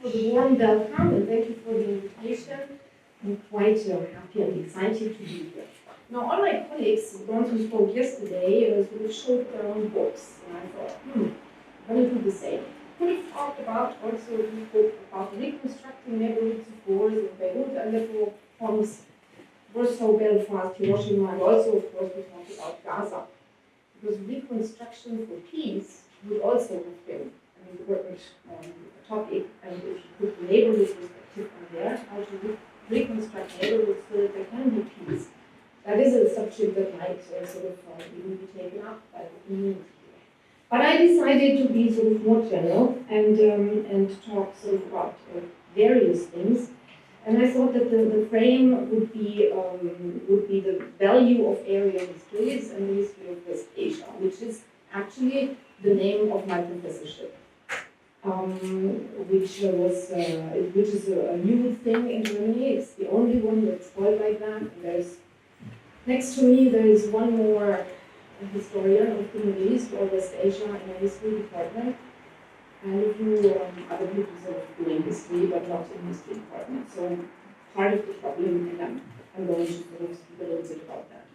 for the warm welcome and thank you for the invitation. I'm quite happy and excited to be here. Now, all my colleagues, the ones who spoke yesterday, sort of showed their own books, and I thought, I'm going to do the same. Could have talked about also the book about reconstructing neighborhoods of wars in Beirut, Aleppo, Homs, Warsaw, Belfast, Hiroshima, and also, of course, we talked about Gaza. Because reconstruction for peace would also have been an important topic, and if you put the neighborhood perspective on there, how to reconstruct neighborhoods so that there can be peace. That is a subject that might sort of even be taken up by the community. But I decided to be sort of more general and talk sort of about various things. And I thought that the frame would be the value of area histories and the history of West Asia, which is actually the name of my professorship, which is a new thing in Germany. It's the only one that's called like that. And there's next to me there is one more historian of the Middle East or West Asia in a history department. And a few other people sort of doing history, but not in history department. So part of the problem, and I'm going to sort of speak a little bit about that.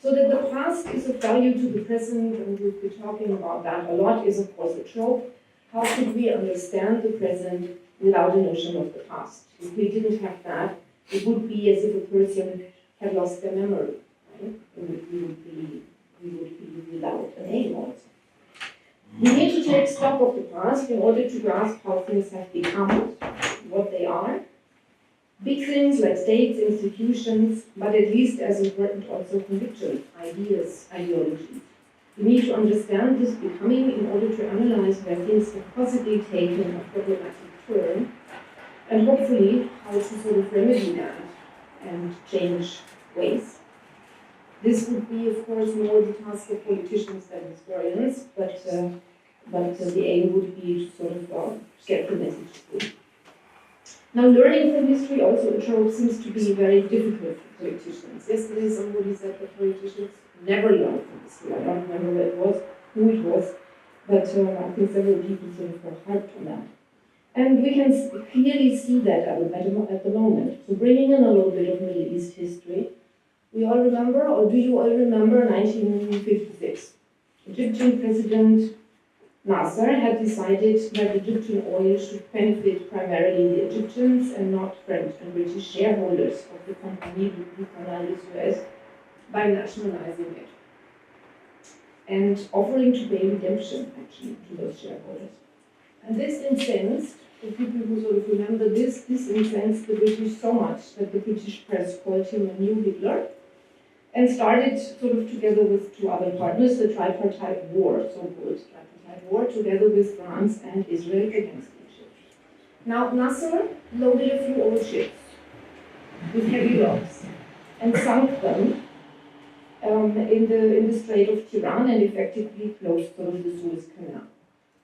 So that the past is of value to the present, and we've been talking about that a lot, is of course a trope. How could we understand the present without a notion of the past? If we didn't have that, it would be as if a person had lost their memory, right? And we would be without a name also. We need to take stock of the past in order to grasp how things have become, what they are. Big things like states, institutions, but at least as important also convictions, ideas, ideologies. We need to understand this becoming in order to analyze where things have possibly taken a problematic turn, and hopefully how to sort of remedy that and change ways. This would be, of course, more the task of politicians than historians, but the aim would be to sort of get the message through. Now, learning from history also a trope seems to be very difficult for politicians. Yesterday, somebody said that politicians never learn from history. I don't remember who it was, but I think several people sort of harped on that. And we can clearly see that at the moment. So, bringing in a little bit of Middle East history. We all remember, or do you all remember 1956? Egyptian President Nasser had decided that Egyptian oil should benefit primarily the Egyptians and not French and British shareholders of the Compagnie du Canal de Suez by nationalizing it and offering to pay redemption, actually, to those shareholders. And this incensed, the people who sort of remember this incensed the British so much that the British press called him a new Hitler, and started sort of together with two other partners, the tripartite war, so-called tripartite war, together with France and Israel against Egypt. Now, Nasser loaded a few old ships with heavy logs and sunk them in the Strait of Tiran and effectively closed sort of the Suez Canal.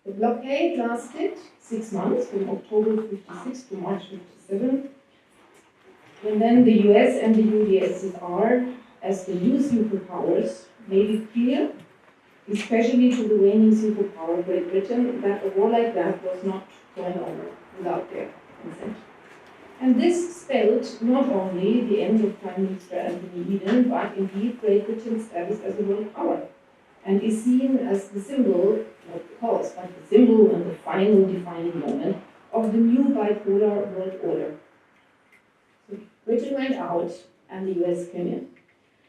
The blockade lasted 6 months, from October 56 to March 57, and then the US and the UdSSR, as the new superpowers, made it clear, especially to the waning superpower Great Britain, that a war like that was not going over without their consent. And this spelled not only the end of Prime Minister Anthony Eden, but indeed Great Britain's status as a world power, and is seen as the symbol, not the cause, but the symbol and the final defining moment of the new bipolar world order. So Britain went out and the US came in.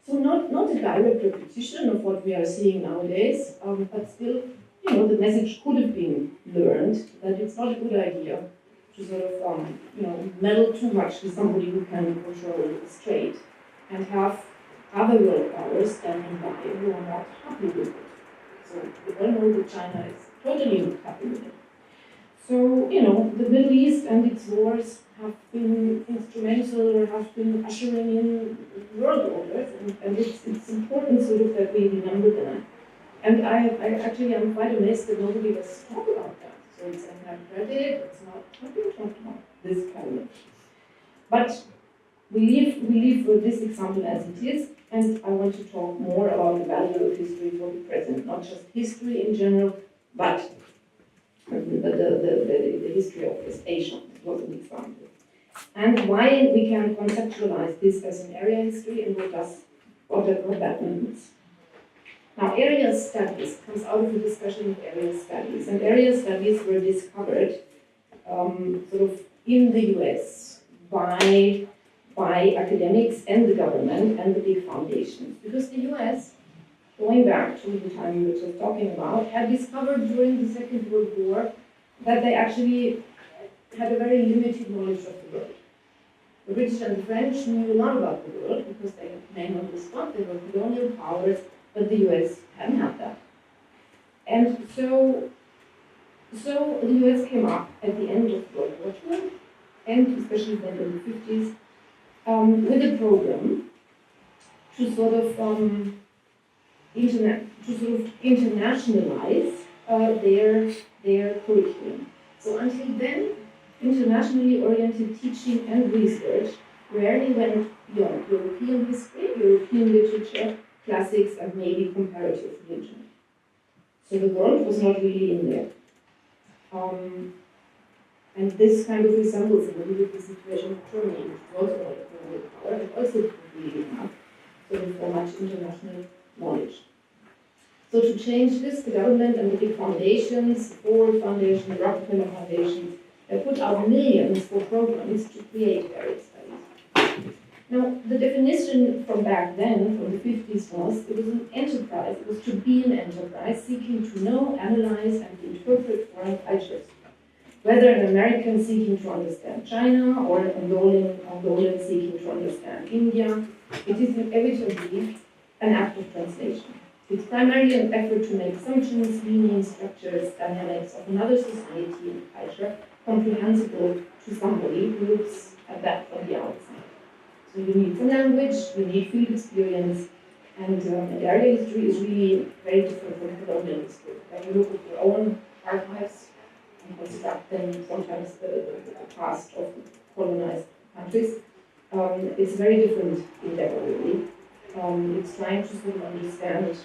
So not a direct repetition of what we are seeing nowadays, but still, the message could have been learned that it's not a good idea to sort of, meddle too much with somebody who can control the strait and have other world powers standing by who are not happy with it. So we all know that China is totally not happy with it. So, the Middle East and its wars have been instrumental or have been ushering in world orders, and it's important sort of that we remember that. And I actually am quite amazed that nobody was talking about that. So it's, I haven't read it, it's not being talked about this kind. But we leave with this example as it is, and I want to talk more about the value of history for the present, not just history in general, but the history of West Asia. It was an example. And why we can conceptualize this as an area history and what that means. Now, area studies comes out of a discussion of area studies, and area studies were discovered sort of in the US by academics and the government and the big foundations. Because the US, going back to the time we were just talking about, had discovered during the Second World War that they actually had a very limited knowledge of the world. The British and the French knew a lot about the world because they came on the spot, they were colonial powers, but the US hadn't had that. And so the US came up at the end of World War II, and especially then in the 50s, with a program to sort of internationalize their curriculum. So until then, internationally oriented teaching and research rarely went beyond European history, European literature, classics, and maybe comparative religion. So the world was not really in there. And this kind of resembles a little bit the situation of Germany, which was also not a colonial power, and also didn't really have sort of so much international knowledge. So to change this, the government and the big foundations, the Ford Foundation, the Rockefeller Foundation, they put out millions for programs to create area studies. Now, the definition from back then, from the 50s, was it was an enterprise. It was to be an enterprise seeking to know, analyze, and interpret foreign cultures. Whether an American seeking to understand China or an Angolan seeking to understand India, it is inevitably an act of translation. It's primarily an effort to make assumptions, meanings, structures, dynamics of another society and culture comprehensible to somebody who looks at that from the outside. So you need some language, you need field experience, and area history is really very different from colonial history. When you look at your own archives and construct then sometimes the past of colonized countries, it's a very different endeavor, really. It's trying to sort of understand,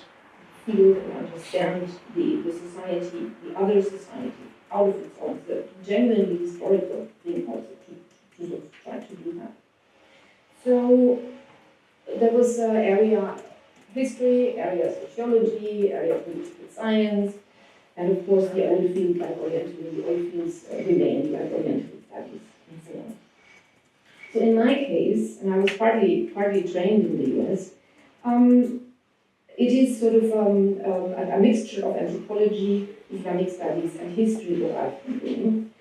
feel and understand the society, the other society, out of its own, the genuinely historical thing also to sort of try to do that. So there was area history, area sociology, area political science, and of course the old field like Oriental, the old fields remained like Oriental studies and so on. So in my case, and I was partly trained in the US, it is sort of a mixture of anthropology, Islamic studies, and history that I've been doing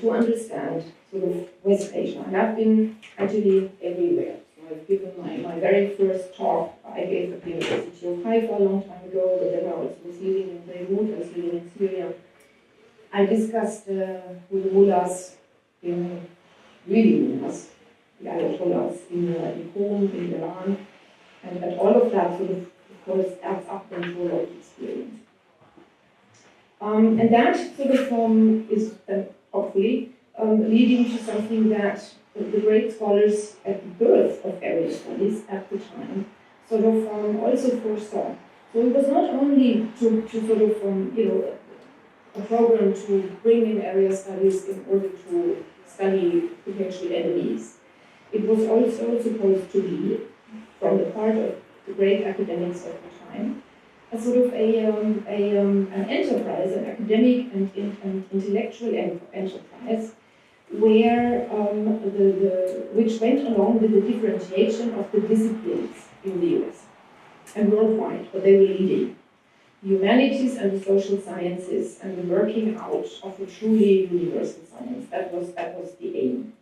to understand sort of West Asia. And I've been actually everywhere. So I've given my very first talk I gave at the University of Haifa a long time ago, but then I also was living in Beirut, I was living in Syria. I discussed with the mullahs, really mullahs, the ayatollahs in Qom, in Iran, and all of that sort of course adds up into a lot of experience. And that sort of is hopefully leading to something that the great scholars at the birth of area studies at the time sort of also foresaw. So it was not only to sort of, a program to bring in area studies in order to study potential enemies. It was also supposed to be, from the part of the great academics of the time, a sort of an enterprise, an academic and intellectual enterprise, where which went along with the differentiation of the disciplines in the US and worldwide, but they were leading. The humanities and the social sciences and the working out of a truly universal science. That was the aim.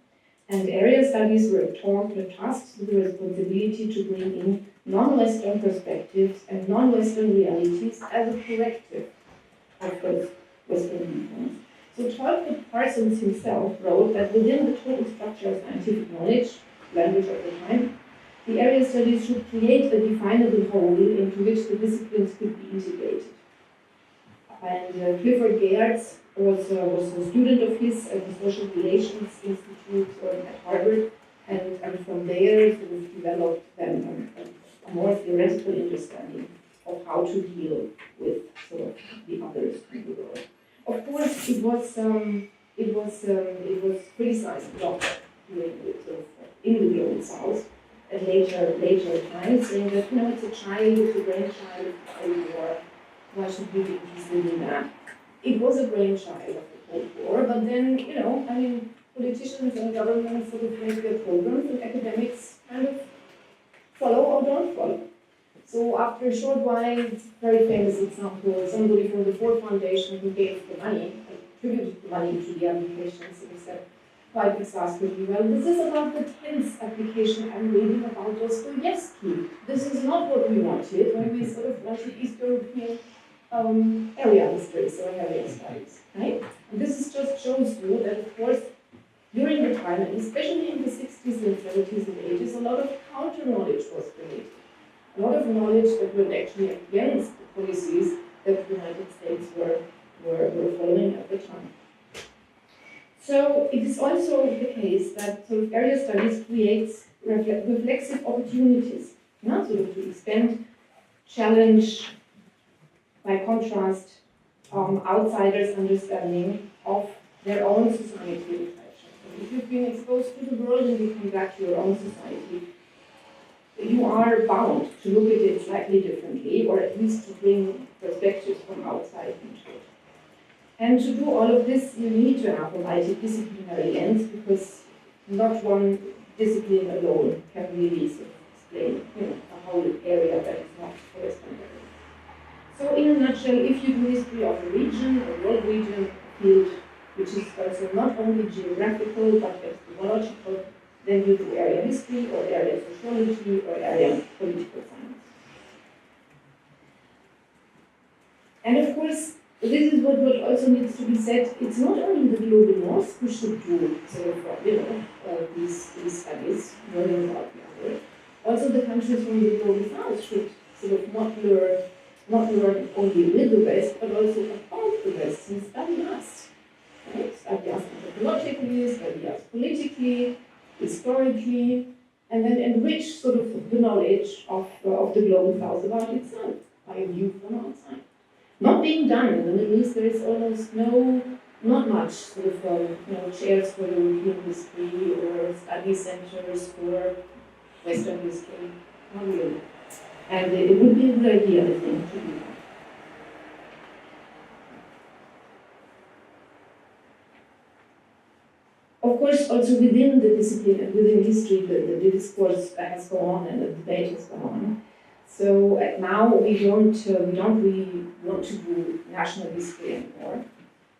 And area studies were tasked with the responsibility to bring in non-Western perspectives and non-Western realities as a corrective of those Western viewpoints. So Tolkien Parsons himself wrote that within the total structure of scientific knowledge, language of the time, the area studies should create a definable whole into which the disciplines could be integrated. And Clifford Geertz was a student of his at the Social Relations Institute at Harvard, and from there sort of developed then a more theoretical understanding of how to deal with sort of the others in the world. Of course, it was it was criticized a lot during in the global south at later times, saying that it's a child, it's a grandchild of the Cold War. Why should we be interested in that? It was a brainchild of the Cold War, but then politicians and governments sort of make their programs, and academics kind of follow or don't follow. So after a short while, very famous example, somebody from the Ford Foundation who gave the money, attributed the money to the application, so they said, quite exhaustively, well, this is about the 10th application I'm reading about Dostoevsky. This is not what we wanted when we sort of wanted East European area histories or area studies, right? And this just shows you that, of course, during the time, and especially in the 60s and 70s and 80s, a lot of counter-knowledge was created. A lot of knowledge that went actually against the policies that the United States were following at the time. So it is also the case that sort of area studies creates reflexive opportunities, sort of to expand, challenge, by contrast, outsiders' understanding of their own society reflection. So if you've been exposed to the world and you come back to your own society, you are bound to look at it slightly differently, or at least to bring perspectives from outside into it. And to do all of this, you need to have a multidisciplinary lens, because not one discipline alone can really sort of explain a whole area that is not corresponding. So in a nutshell, if you do history of a region, a world region, a field which is also not only geographical but epistemological, then you do area history or area sociology or area political science. And of course, this is what also needs to be said. It's not only the global north who should do sort of these studies, learning about the other. Also, the countries from the global south should sort of not learn only with the West, but also about the West and study us. Right? Study us anthropologically, study us politically, historically, and then enrich sort of the knowledge of the global south about itself by a view from outside. Not being done in the Middle East, there is almost not much sort of chairs for European history or study centers for Western history. Not really. And it would be a good idea, I think, to do that. Of course, also within the discipline and within history, the discourse has gone on and the debate has gone on. So now we don't really want to do national history anymore.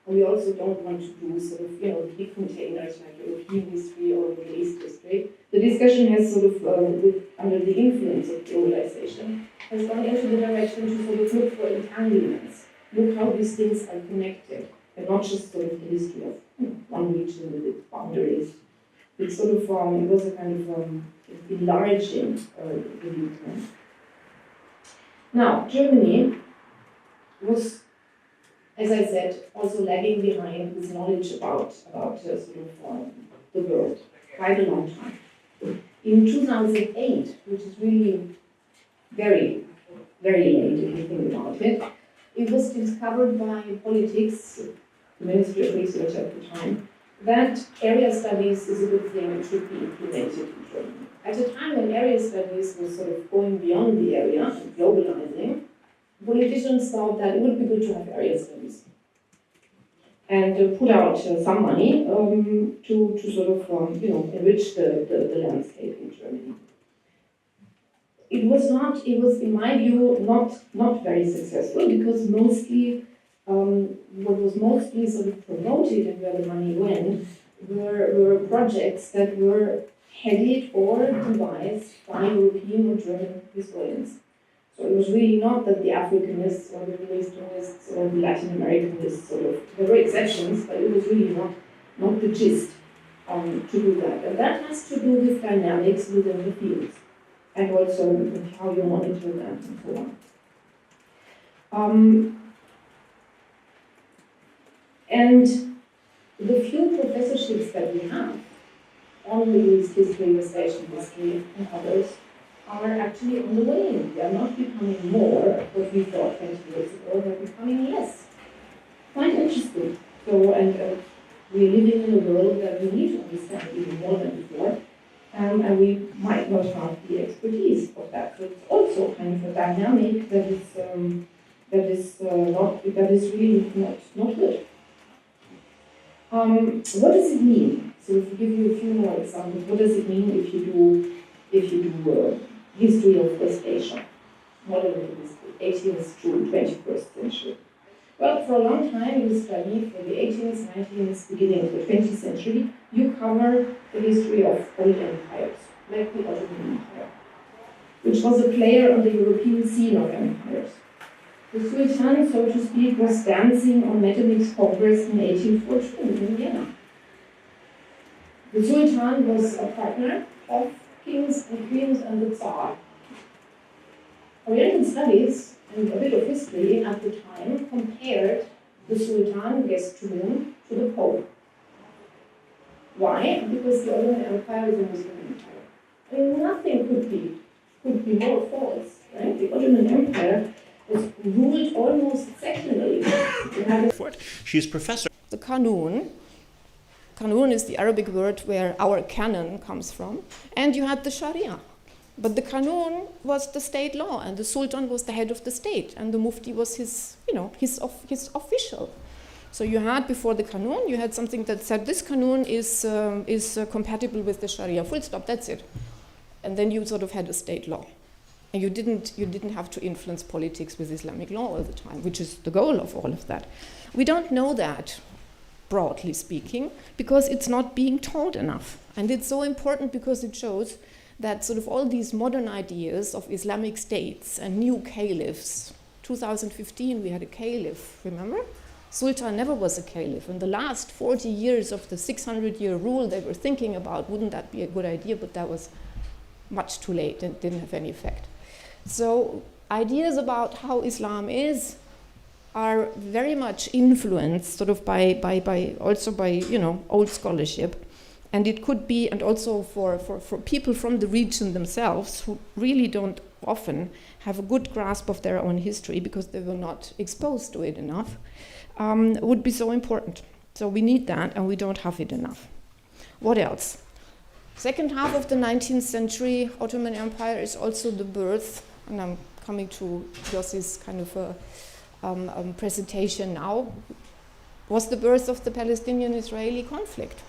And we also don't want to do sort of the big containers like European history or Middle East history. The discussion has sort of, under the influence of globalization, has gone into the direction to sort of look for entanglements, look how these things are connected, and not just sort of the history of one region with its boundaries. It's sort of it was a kind of enlarging the viewpoint. Now, Germany was, as I said, also lagging behind with knowledge about the world quite a long time. In 2008, which is really very, very late if you think about it, it was discovered by politics, the Ministry of Research at the time, that area studies is a good thing and should be implemented in Germany. At a time when area studies was sort of going beyond the area and globalizing, politicians thought that it would be good to have area studies and put out some money to sort of enrich the landscape in Germany. It was in my view not very successful, because mostly what was mostly sort of promoted and where the money went were projects that were headed or devised by European or German historians. So it was really not that the Africanists or the Middle Easternists or the Latin Americanists there were exceptions, but it was really not the gist to do that. And that has to do with dynamics within the fields, and also with how you monitor them and so on. And the few professorships that we have on Middle East history, West Asian history, and others are actually on the wane. They are not becoming more what we thought 20 years ago, they're becoming less. Quite interesting. So, and We're living in a world where we need to understand even more than before, and we might not have the expertise of that. So it's also kind of a dynamic that is really not good. What does it mean? So if we give you a few more examples, what does it mean if you do history of West Asia, modern history, 18th to 21st century? Well, for a long time you study, for the 18th, 19th, beginning of the 20th century, you cover the history of old empires, like the Ottoman Empire, which was a player on the European scene of empires. The Sultan, so to speak, was dancing on Metternich's Congress in 1814 in Vienna. The Sultan was a partner of kings and queens and the Tsar. Oriental studies and a bit of history at the time compared the Sultan, Gestum, to the Pope. Why? Because the Ottoman Empire is a Muslim empire. I mean, nothing could be more false, right? The Ottoman Empire was ruled almost secularly. She's professor. The Qanun is the Arabic word where our canon comes from, and you had the Sharia. But the Qanun was the state law, and the Sultan was the head of the state, and the Mufti was his official. So you had, before the Qanun, you had something that said this Qanun is compatible with the Sharia, full stop, that's it. And then you sort of had a state law. And you didn't have to influence politics with Islamic law all the time, which is the goal of all of that. We don't know that, broadly speaking, because it's not being told enough. And it's so important because it shows that sort of all these modern ideas of Islamic states and new caliphs. 2015 we had a caliph, remember? Sultan never was a caliph. In the last 40 years of the 600-year rule, they were thinking about, wouldn't that be a good idea? But that was much too late and didn't have any effect. So ideas about how Islam is are very much influenced sort of by old scholarship. And it could be, and also for people from the region themselves who really don't often have a good grasp of their own history because they were not exposed to it enough, would be so important. So we need that, and we don't have it enough. What else? Second half of the 19th century, Ottoman Empire is also the birth, and I'm coming to Yossi's kind of presentation now, was the birth of the Palestinian-Israeli conflict.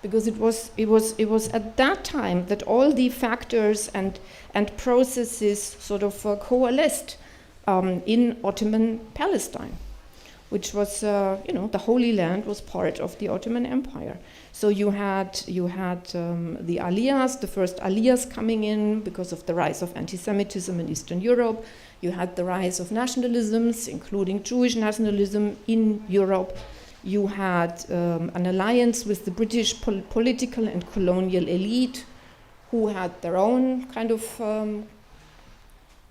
Because it was at that time that all the factors and processes sort of coalesced in Ottoman Palestine, which was the Holy Land was part of the Ottoman Empire. So you had the Aliyahs, the first Aliyahs coming in because of the rise of anti-Semitism in Eastern Europe. You had the rise of nationalisms, including Jewish nationalism in Europe. You had an alliance with the British political and colonial elite, who had their own kind of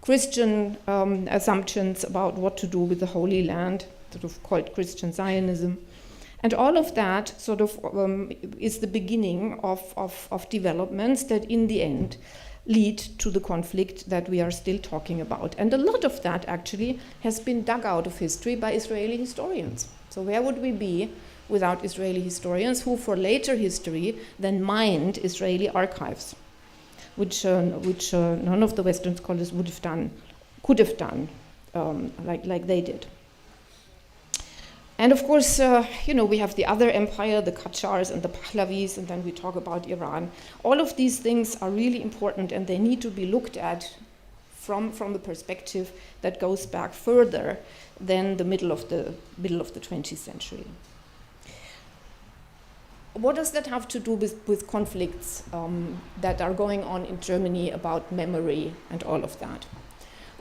Christian assumptions about what to do with the Holy Land, sort of called Christian Zionism. And all of that sort of is the beginning of developments that in the end lead to the conflict that we are still talking about. And a lot of that actually has been dug out of history by Israeli historians. So where would we be without Israeli historians who for later history then mined Israeli archives, which none of the Western scholars could have done like they did. And of course, we have the other empire, the Qajars and the Pahlavis, and then we talk about Iran. All of these things are really important, and they need to be looked at from a perspective that goes back further than the middle of the 20th century. What does that have to do with conflicts that are going on in Germany about memory and all of that?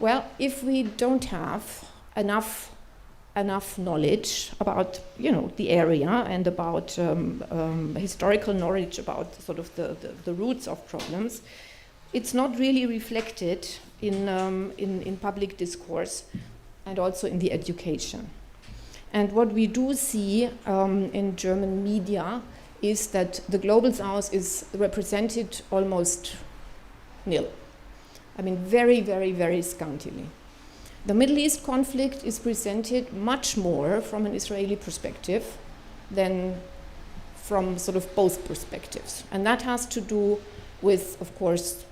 Well, if we don't have enough knowledge about the area and about historical knowledge about sort of the roots of problems, it's not really reflected in public discourse and also in the education. And what we do see in German media is that the Global South is represented almost nil. I mean, very, very, very scantily. The Middle East conflict is presented much more from an Israeli perspective than from sort of both perspectives. And that has to do with, of course,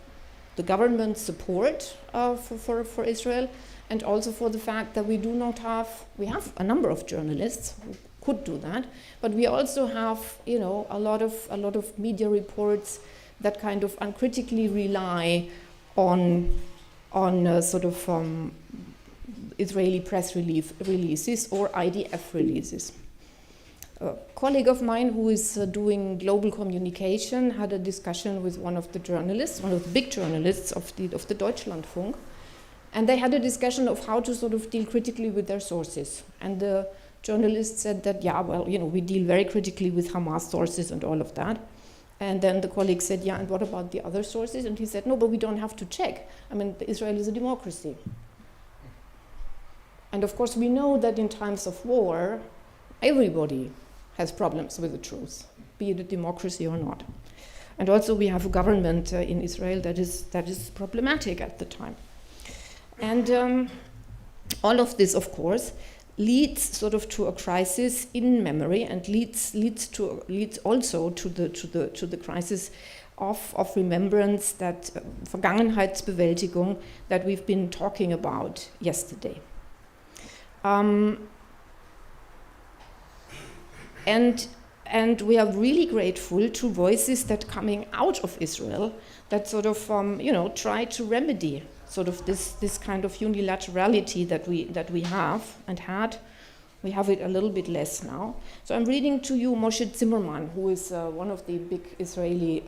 the government support for Israel, and also for the fact that we have a number of journalists who could do that, but we also have, a lot of media reports that kind of uncritically rely on Israeli press releases or IDF releases. A colleague of mine who is doing global communication had a discussion with one of the journalists, one of the big journalists of the Deutschlandfunk, and they had a discussion of how to sort of deal critically with their sources. And the journalist said that, we deal very critically with Hamas sources and all of that. And then the colleague said, and what about the other sources? And he said, no, but we don't have to check. I mean, Israel is a democracy. And of course, we know that in times of war, everybody has problems with the truth, be it a democracy or not. And also we have a government in Israel that is problematic at the time. And all of this, of course, leads sort of to a crisis in memory, and leads also to the crisis of remembrance, that Vergangenheitsbewältigung that we've been talking about yesterday. And we are really grateful to voices that coming out of Israel that sort of try to remedy sort of this kind of unilaterality that we have and had. We have it a little bit less now. So I'm reading to you Moshe Zimmerman, who is one of the big Israeli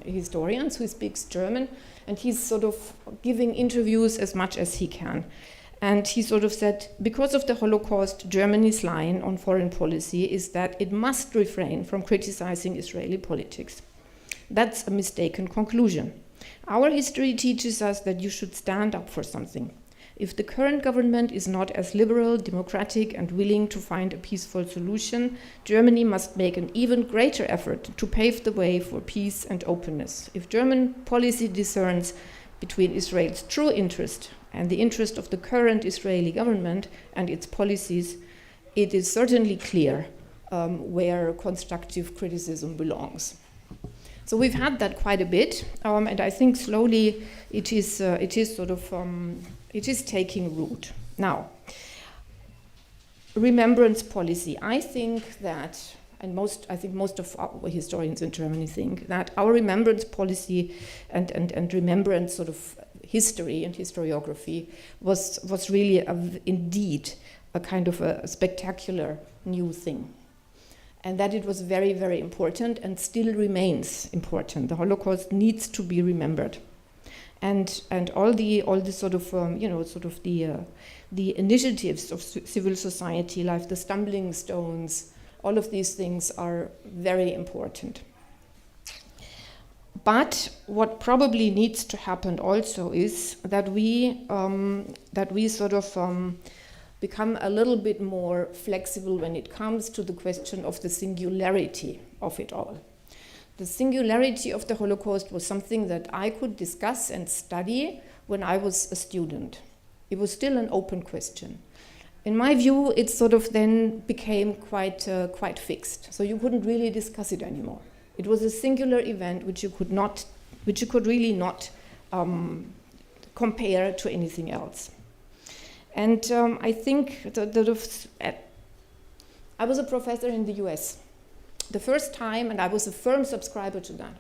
historians who speaks German, and he's sort of giving interviews as much as he can. And he sort of said, because of the Holocaust, Germany's line on foreign policy is that it must refrain from criticizing Israeli politics. That's a mistaken conclusion. Our history teaches us that you should stand up for something. If the current government is not as liberal, democratic, and willing to find a peaceful solution, Germany must make an even greater effort to pave the way for peace and openness. If German policy discerns between Israel's true interest and the interest of the current Israeli government and its policies, it is certainly clear where constructive criticism belongs. So we've had that quite a bit, and I think slowly it is taking root. Now, remembrance policy. I think that, and most of our historians in Germany think that our remembrance policy and remembrance sort of history and historiography was really indeed a kind of a spectacular new thing. And that it was very, very important and still remains important. The Holocaust needs to be remembered. And all the sort of the initiatives of civil society, like the stumbling stones, all of these things are very important. But what probably needs to happen also is that we sort of become a little bit more flexible when it comes to the question of the singularity of it all. The singularity of the Holocaust was something that I could discuss and study when I was a student. It was still an open question. In my view, it sort of then became quite fixed. So you couldn't really discuss it anymore. It was a singular event which you could really not compare to anything else. And I think I was a professor in the US. The first time, and I was a firm subscriber to that.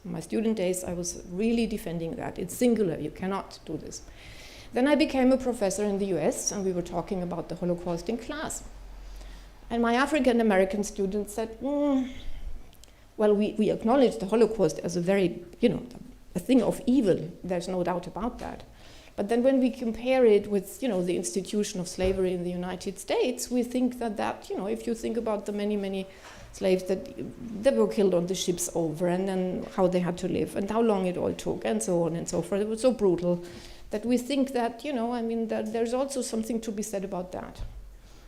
My student days, I was really defending that. It's singular, you cannot do this. Then I became a professor in the US, and we were talking about the Holocaust in class. And my African American students said, well, we acknowledge the Holocaust as a very, a thing of evil. There's no doubt about that. But then when we compare it with, the institution of slavery in the United States, we think that, if you think about the many, many slaves that were killed on the ships over, and then how they had to live, and how long it all took, and so on and so forth. It was so brutal that we think that, that there's also something to be said about that.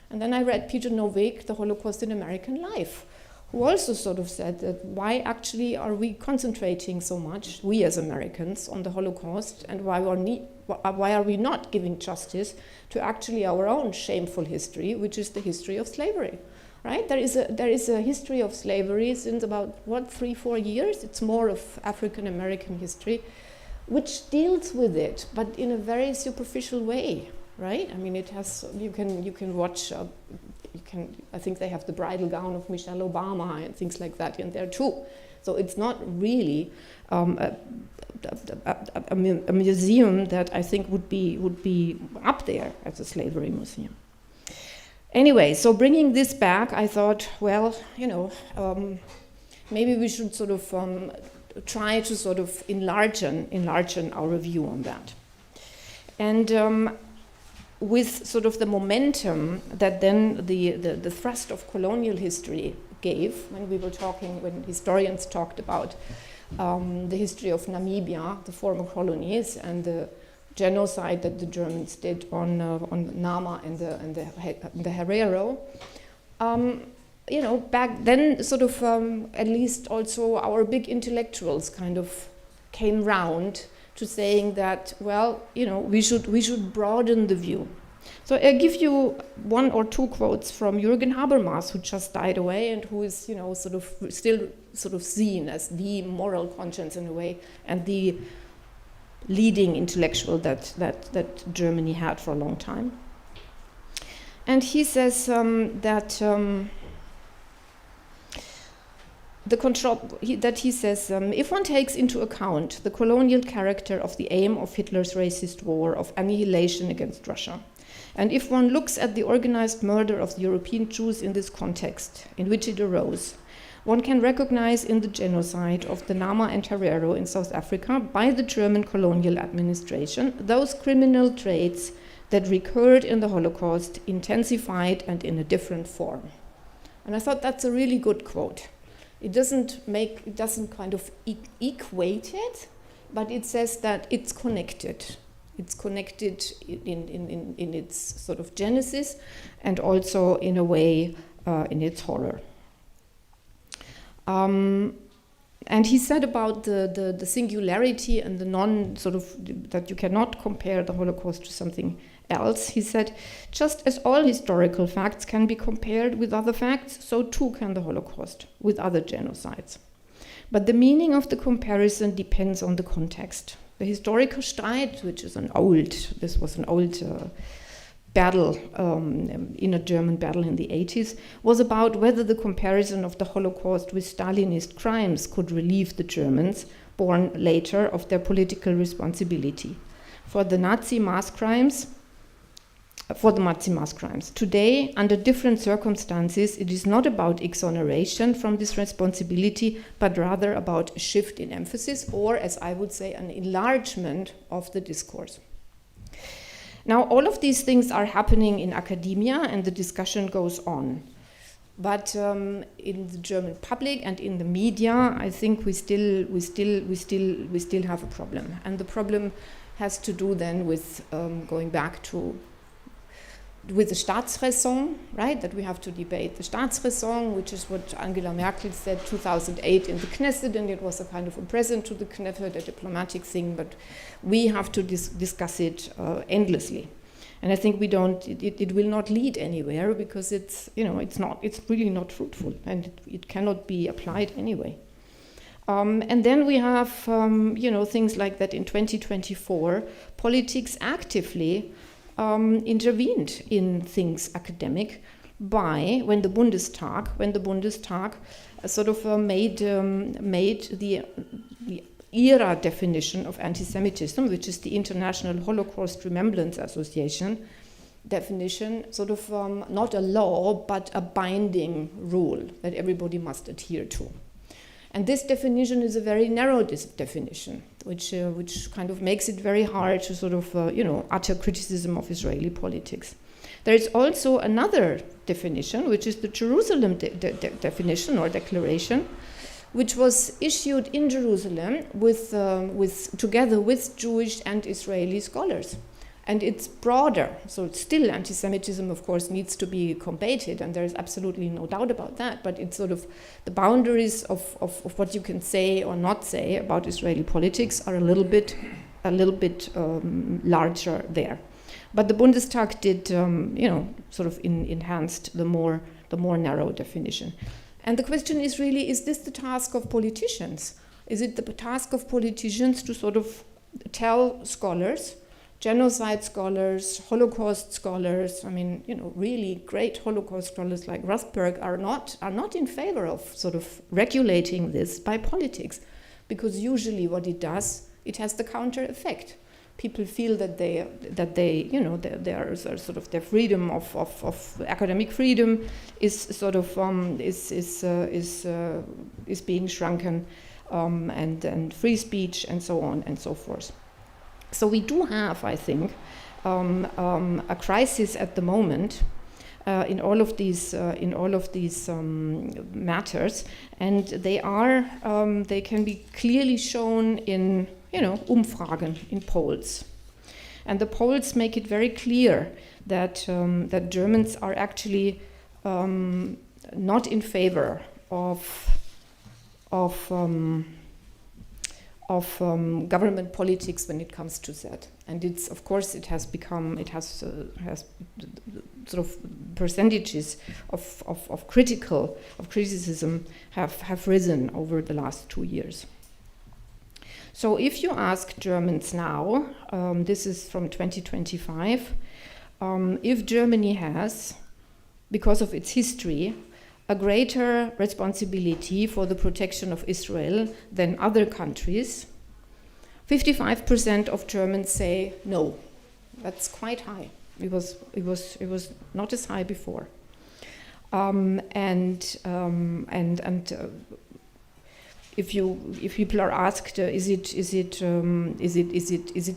And then I read Peter Novick, The Holocaust in American Life, who also sort of said that why actually are we concentrating so much, we as Americans, on the Holocaust, and why are we not giving justice to actually our own shameful history, which is the history of slavery. right? There is a history of slavery since about 3-4 years. It's more of African American history, which deals with it, but in a very superficial way, right? I mean, it has, you can watch, I think they have the bridal gown of Michelle Obama and things like that in there too. So it's not really a museum that I think would be up there as a slavery museum. Anyway, so bringing this back, I thought, well, maybe we should sort of try to sort of enlarge our view on that. And with sort of the momentum that then the thrust of colonial history gave, when historians talked about the history of Namibia, the former colonies, and the genocide that the Germans did on Nama and the Herero. Back then, sort of, at least also our big intellectuals kind of came round to saying that, well, we should broaden the view. So I give you 1 or 2 quotes from Jürgen Habermas, who just died away and who is, sort of still sort of seen as the moral conscience in a way, and the leading intellectual that Germany had for a long time. And he says if one takes into account the colonial character of the aim of Hitler's racist war of annihilation against Russia, and if one looks at the organized murder of the European Jews in this context, in which it arose, one can recognize in the genocide of the Nama and Herero in South Africa by the German colonial administration those criminal traits that recurred in the Holocaust, intensified and in a different form. And I thought that's a really good quote. It doesn't kind of equate it, but it says that it's connected. It's connected in its sort of genesis, and also in a way in its horror. And he said about the singularity and the that you cannot compare the Holocaust to something else. He said, just as all historical facts can be compared with other facts, so too can the Holocaust with other genocides. But the meaning of the comparison depends on the context. The historical Streit, which is an old battle in a German battle in the 80s, was about whether the comparison of the Holocaust with Stalinist crimes could relieve the Germans, born later, of their political responsibility for the Nazi mass crimes. Today, under different circumstances, it is not about exoneration from this responsibility, but rather about a shift in emphasis, or, as I would say, an enlargement of the discourse. Now, all of these things are happening in academia, and the discussion goes on. But in the German public and in the media, I think we still have a problem, and the problem has to do then with going back to with the Staatsräson, right? That we have to debate the Staatsräson, which is what Angela Merkel said 2008 in the Knesset, and it was a kind of a present to the Knesset, a diplomatic thing, but we have to discuss it endlessly. And I think it will not lead anywhere, because it's really not fruitful, and it cannot be applied anyway. And then we have, things like that in 2024, politics actively intervened in things academic when the Bundestag sort of made the ERA definition of anti-Semitism, which is the International Holocaust Remembrance Association definition, sort of not a law but a binding rule that everybody must adhere to. And this definition is a very narrow definition, which kind of makes it very hard to sort of, utter criticism of Israeli politics. There is also another definition, which is the Jerusalem definition or declaration, which was issued in Jerusalem together with Jewish and Israeli scholars. And it's broader, so it's still anti-Semitism, of course, needs to be combated, and there is absolutely no doubt about that, but it's sort of the boundaries of what you can say or not say about Israeli politics are a little bit larger there. But the Bundestag did, sort of enhanced the more the more narrow definition. And the question is really, is this the task of politicians? Is it the task of politicians to sort of tell scholars, genocide scholars, Holocaust scholars, I mean, you know, really great Holocaust scholars like Rothberg are not in favor of sort of regulating this by politics, because usually what it does, it has the counter effect. People feel that they you know, their sort of their freedom of academic freedom is sort of is being shrunken, and free speech and so on and so forth. So we do have, I think, a crisis at the moment in all of these matters, and they can be clearly shown in, you know, Umfragen, in polls, and the polls make it very clear that that Germans are actually not in favor of government politics when it comes to that. And it's, of course, it has sort of percentages of criticism have risen over the last 2 years. So if you ask Germans now, this is from 2025, if Germany has, because of its history, a greater responsibility for the protection of Israel than other countries, 55% of Germans say no. That's quite high. It was not as high before. If people are asked, is it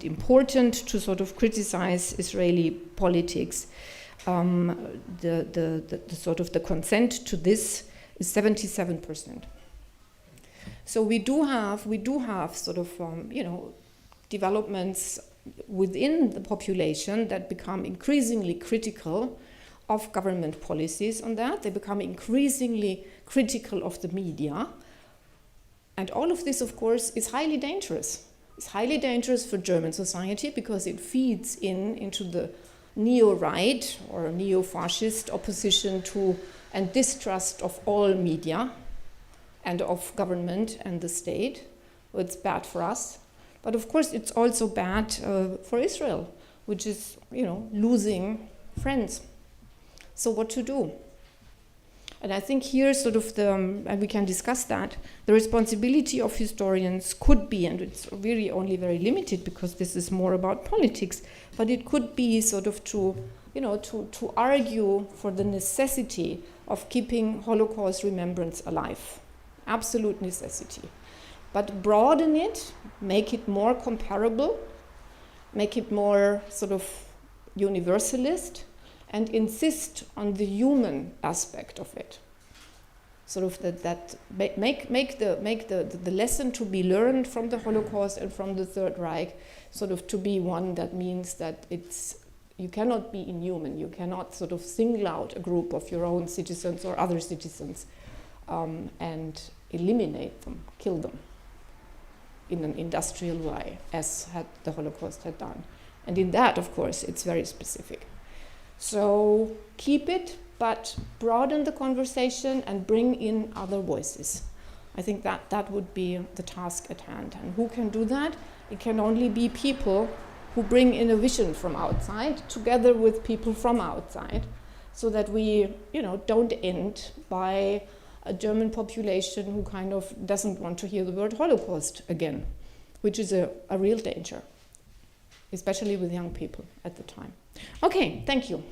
important to sort of criticize Israeli politics? The sort of the consent to this is 77%. So we do have sort of you know, developments within the population that become increasingly critical of government policies on that. They become increasingly critical of the media, and all of this, of course, is highly dangerous. It's highly dangerous for German society because it feeds into the neo-right or neo-fascist opposition to and distrust of all media and of government and the state. Well, it's bad for us, but of course it's also bad for Israel, which is, you know, losing friends. So what to do? And I think here sort of and we can discuss that, the responsibility of historians could be, and it's really only very limited because this is more about politics, but it could be sort of to argue for the necessity of keeping Holocaust remembrance alive. Absolute necessity. But broaden it, make it more comparable, make it more sort of universalist, and insist on the human aspect of it. Sort of make the lesson to be learned from the Holocaust and from the Third Reich sort of to be one that means that you cannot be inhuman, you cannot sort of single out a group of your own citizens or other citizens and eliminate them, kill them in an industrial way, as the Holocaust had done. And in that, of course, it's very specific. So keep it, but broaden the conversation and bring in other voices. I think that would be the task at hand. And who can do that? It can only be people who bring in a vision from outside, together with people from outside, so that we, don't end by a German population who kind of doesn't want to hear the word Holocaust again, which is a real danger, especially with young people at the time. Okay, thank you.